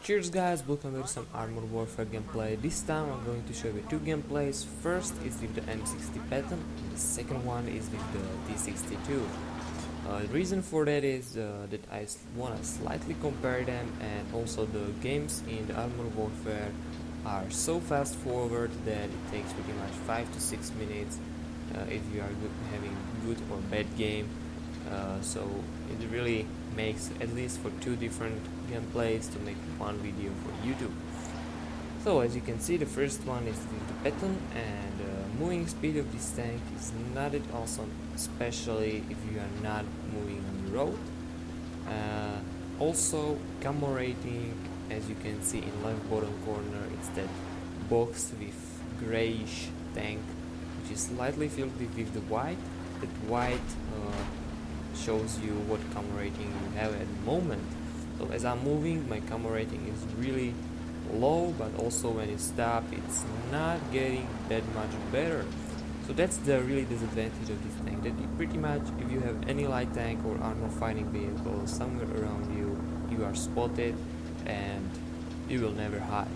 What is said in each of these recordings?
Cheers guys, welcome to some Armored Warfare gameplay. This time I'm going to show you two gameplays. First is with the M60 Patton and the second one is with the T-62. The reason for that is that I want to slightly compare them, and also the games in the Armored Warfare are so fast forward that it takes pretty much 5 to 6 minutes if you are having good or bad game. So it really makes, at least for two different gameplays, to make one video for YouTube. So as you can see, the first one is with the Patton, and the moving speed of this tank is not that awesome, especially if you are not moving on the road. Also, camo rating, as you can see in left bottom corner, it's that box with grayish tank which is slightly filled with the white. That white shows you what camo rating you have at the moment. So as I'm moving, my camo rating is really low, but also when it stops, it's not getting that much better. So that's the really disadvantage of this tank, that you pretty much, if you have any light tank or armor fighting vehicle somewhere around you, you are spotted and you will never hide.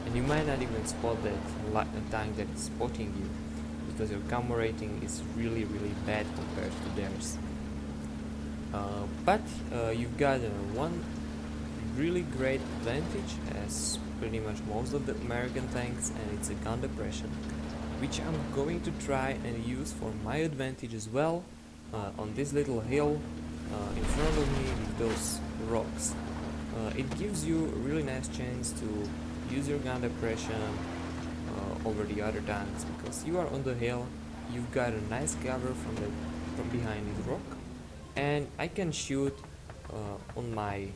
And you might not even spot that tank that is spotting you, because your camo rating is really bad compared to theirs. But you've got one really great advantage, as pretty much most of the American tanks, and it's a gun depression, which I'm going to try and use for my advantage as well on this little hill in front of me with those rocks. It gives you a really nice chance to use your gun depression over the other tanks, because you are on the hill, you've got a nice cover from behind this rock, and I can shoot on my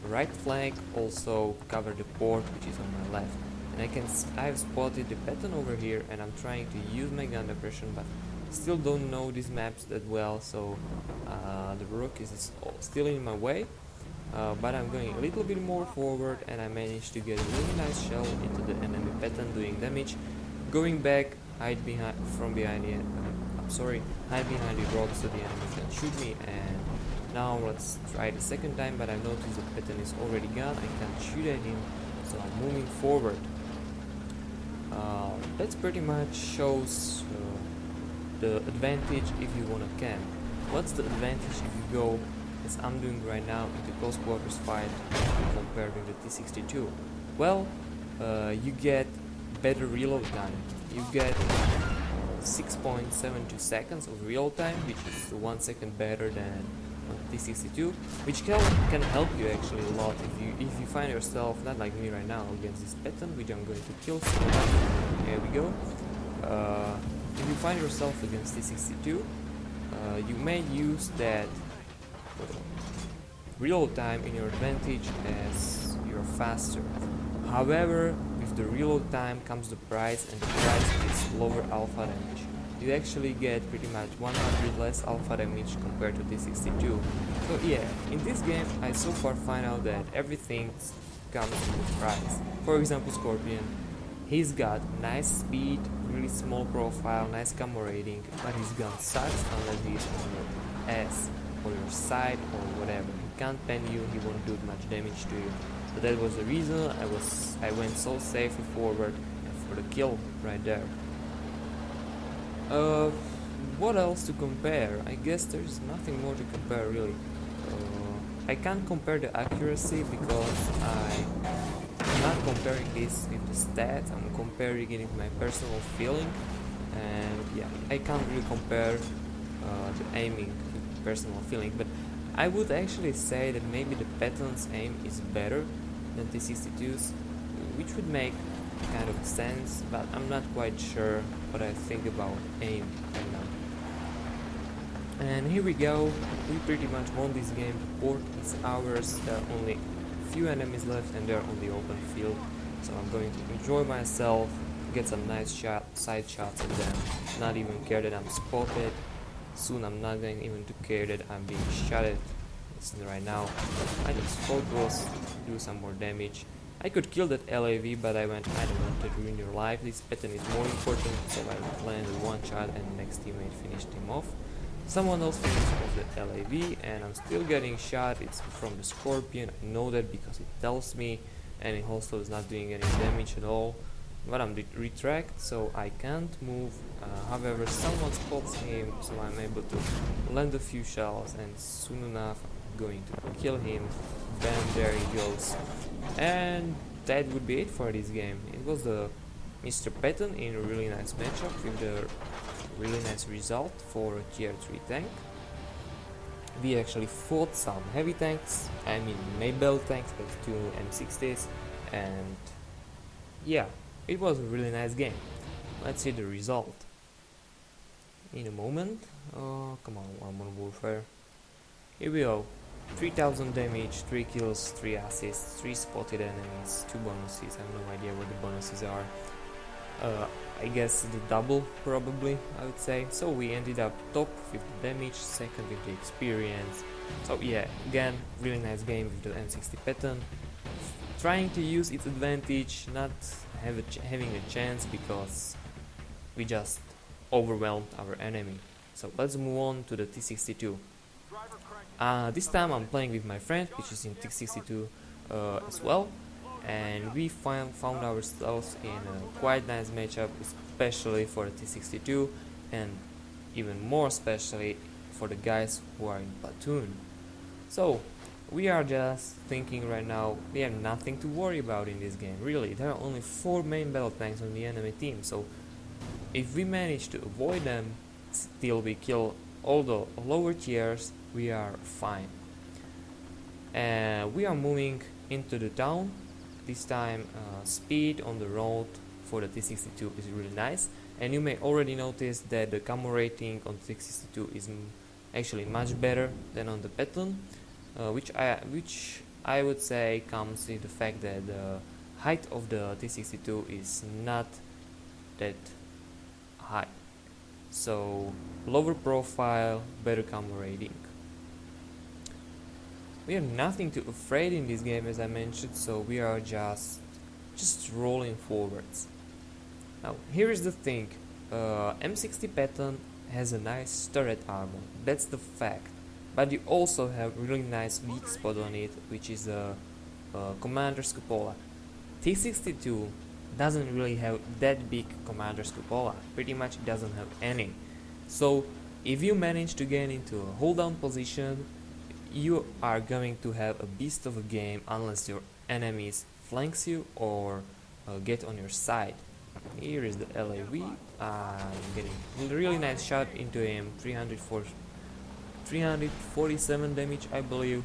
right flank, also cover the port which is on my left, and I've spotted the Patton over here, and I'm trying to use my gun depression, but still don't know these maps that well, so the rock is still in my way. But I'm going a little bit more forward, and I managed to get a really nice shell into the enemy Patton, doing damage. Going back, hide behind the rock so the enemy can shoot me. And now let's try the second time, but I noticed the Patton is already gone. I can't shoot at him, so I'm moving forward. That pretty much shows the advantage if you want to camp. What's the advantage if you go, as I'm doing right now, into close quarters fight compared with the T-62? Well, you get better reload time. You get 6.72 seconds of reload time, which is 1 second better than T-62, which can help you actually a lot if you find yourself, not like me right now, against this Patton, which I'm going to kill soon. There we go. If you find yourself against T-62, you may use that reload time in your advantage, as you're faster. However, with the reload time comes the price, and the price is lower alpha damage. You actually get pretty much 100 less alpha damage compared to T-62. So yeah, in this game I so far find out that everything comes with price. For example, Scorpion, he's got nice speed, really small profile, nice camo rating, but his gun sucks unless he's on your ass or your side or whatever. He can't pen you, he won't do much damage to you. So that was the reason I went so safely forward for the kill right there. What else to compare? I guess there's nothing more to compare really. I can't compare the accuracy because I'm not comparing this with the stats, I'm comparing it with my personal feeling, and yeah, I can't really compare the aiming with personal feeling, but I would actually say that maybe the Patton's aim is better than T-62's, which would make kind of sense, but I'm not quite sure what I think about aim right now. And here we go, we pretty much won this game. The port is ours, there are only a few enemies left and they're on the open field, so I'm going to enjoy myself, get some nice side shots at them, not even care that I'm spotted. Soon I'm not going even to care that I'm being shot at. Right now I just focus, do some more damage. I could kill that LAV, but I don't want to ruin your life. This Patton is more important, so I landed one shot and the next teammate finished him off. Someone else finished off the LAV and I'm still getting shot. It's from the Scorpion. I know that because it tells me, and it also is not doing any damage at all. But I'm retract, so I can't move. However, someone spots him, so I'm able to land a few shells, and soon enough I'm going to kill him. Bam, there he goes. And that would be it for this game. It was the Mr. Patton in a really nice matchup with the really nice result for a tier 3 tank. We actually fought some heavy tanks, I mean Maybell tanks with 2 M60s, and yeah, it was a really nice game. Let's see the result in a moment. Oh, come on, Armor Warfare. Here we go. 3000 damage, 3 kills, 3 assists, 3 spotted enemies, 2 bonuses. I have no idea what the bonuses are. I guess the double, probably, I would say. So we ended up top with the damage, second with the experience. So yeah, again, really nice game with the M60 Patton. Trying to use its advantage, not having a chance because we just overwhelmed our enemy. So let's move on to the T-62. This time I'm playing with my friend, which is in T-62 as well, and we found ourselves in a quite nice matchup, especially for the T-62, and even more especially for the guys who are in platoon. So we are just thinking right now, we have nothing to worry about in this game. Really, there are only 4 main battle tanks on the enemy team, so if we manage to avoid them till we kill all the lower tiers, we are fine. We are moving into the town. This time speed on the road for the T-62 is really nice, and you may already notice that the camo rating on T-62 is actually much better than on the Patton, which I would say comes with the fact that the height of the T-62 is not that high, so lower profile, better camo rating. We have nothing to afraid in this game, as I mentioned, so we are just rolling forwards. Now here is the thing, M60 Patton has a nice turret armor, that's the fact, but you also have really nice weak spot on it, which is a Commander's Cupola. T-62 doesn't really have that big Commander's Cupola, pretty much it doesn't have any. So if you manage to get into a hold down position, you are going to have a beast of a game unless your enemies flanks you or get on your side. Here is the LAV. I'm getting a really nice shot into him, 347 damage I believe,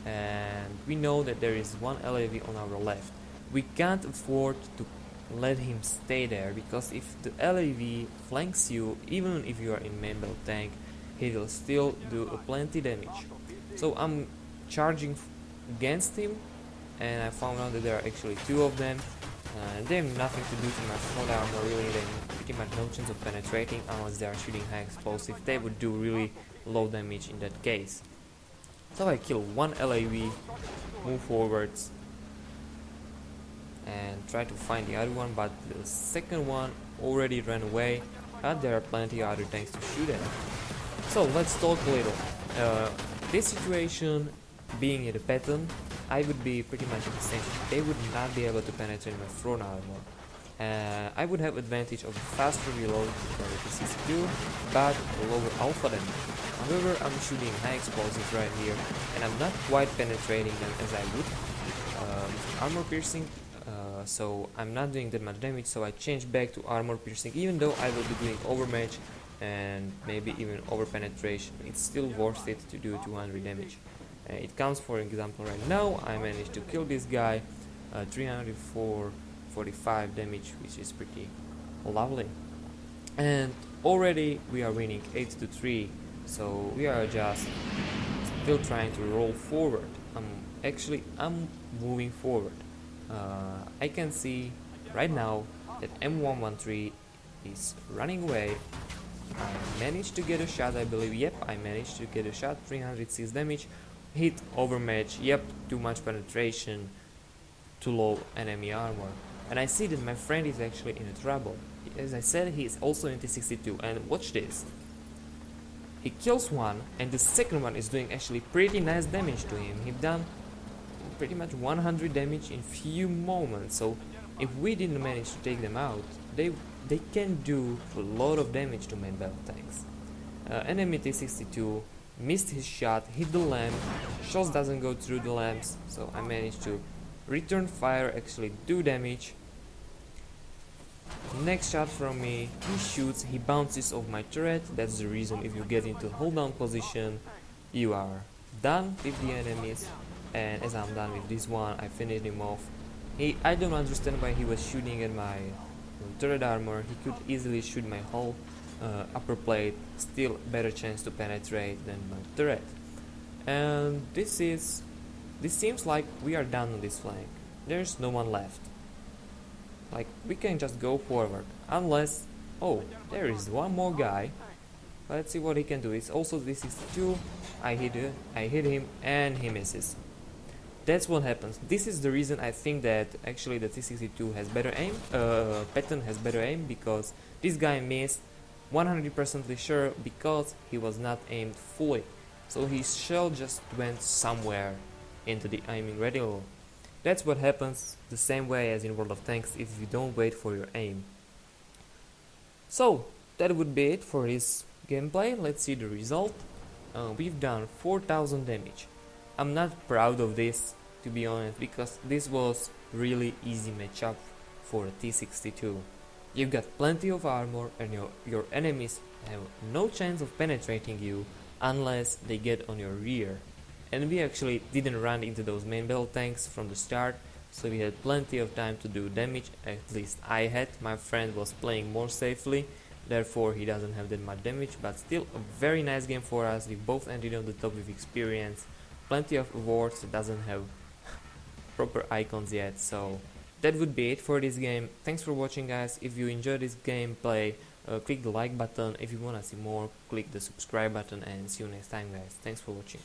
and we know that there is one LAV on our left. We can't afford to let him stay there, because if the LAV flanks you, even if you are in main battle tank, he will still do a plenty damage. So I'm charging against him, and I found out that there are actually 2 of them. They have nothing to do to my front armor, really. They have pretty much no chance of penetrating unless they are shooting high explosive. They would do really low damage in that case. So I kill one LAV, move forwards, and try to find the other one, but the second one already ran away, and there are plenty of other tanks to shoot at. So let's talk a little. This situation, being in the Patton, I would be pretty much in the same. They would not be able to penetrate my front armor. I would have advantage of a faster reload for the T-62, but a lower alpha damage. However, I'm shooting high explosives right here, and I'm not quite penetrating them as I would with armor piercing. So I'm not doing that much damage, so I change back to armor piercing, even though I will be doing overmatch and maybe even over penetration. It's still worth it to do 200 damage. It counts. For example, right now I managed to kill this guy, 345 damage, which is pretty lovely, and already we are winning 8-3, so we are just still trying to roll forward. I'm moving forward. I can see right now that M113 is running away. I managed to get a shot, I believe. Yep, I managed to get a shot. 306 damage. Hit, overmatch. Yep, too much penetration. Too low enemy armor. And I see that my friend is actually in trouble. As I said, he is also in T-62. And watch this. He kills one, and the second one is doing actually pretty nice damage to him. He done pretty much 100 damage in few moments. So if we didn't manage to take them out, they can do a lot of damage to main battle tanks. Enemy T-62 missed his shot, hit the lamp, shots doesn't go through the lamps, so I managed to return fire, actually do damage. Next shot from me, he shoots, he bounces off my turret. That's the reason if you get into hold down position, you are done with the enemies. And as I'm done with this one, I finished him off. I don't understand why he was shooting at my turret armor. He could easily shoot my whole upper plate, still better chance to penetrate than my turret. And this seems like we are done on this flank. There's no one left. Like, we can just go forward, unless, oh, there is one more guy. Let's see what he can do. It's also T-62. I hit him and he misses. That's what happens. This is the reason I think that actually the T-62 has better aim, Patton has better aim, because this guy missed 100% sure because he was not aimed fully. So his shell just went somewhere into the aiming reticle. That's what happens the same way as in World of Tanks if you don't wait for your aim. So that would be it for this gameplay. Let's see the result. We've done 4000 damage. I'm not proud of this, to be honest, because this was really easy matchup for a T-62. You've got plenty of armor and your enemies have no chance of penetrating you unless they get on your rear. And we actually didn't run into those main battle tanks from the start, so we had plenty of time to do damage. At least I had. My friend was playing more safely, therefore he doesn't have that much damage, but still a very nice game for us. We both ended on the top with experience, plenty of awards. It doesn't have proper icons yet, so that would be it for this game. Thanks for watching, guys. If you enjoyed this gameplay, click the like button. If you wanna see more, click the subscribe button, and see you next time, guys. Thanks for watching.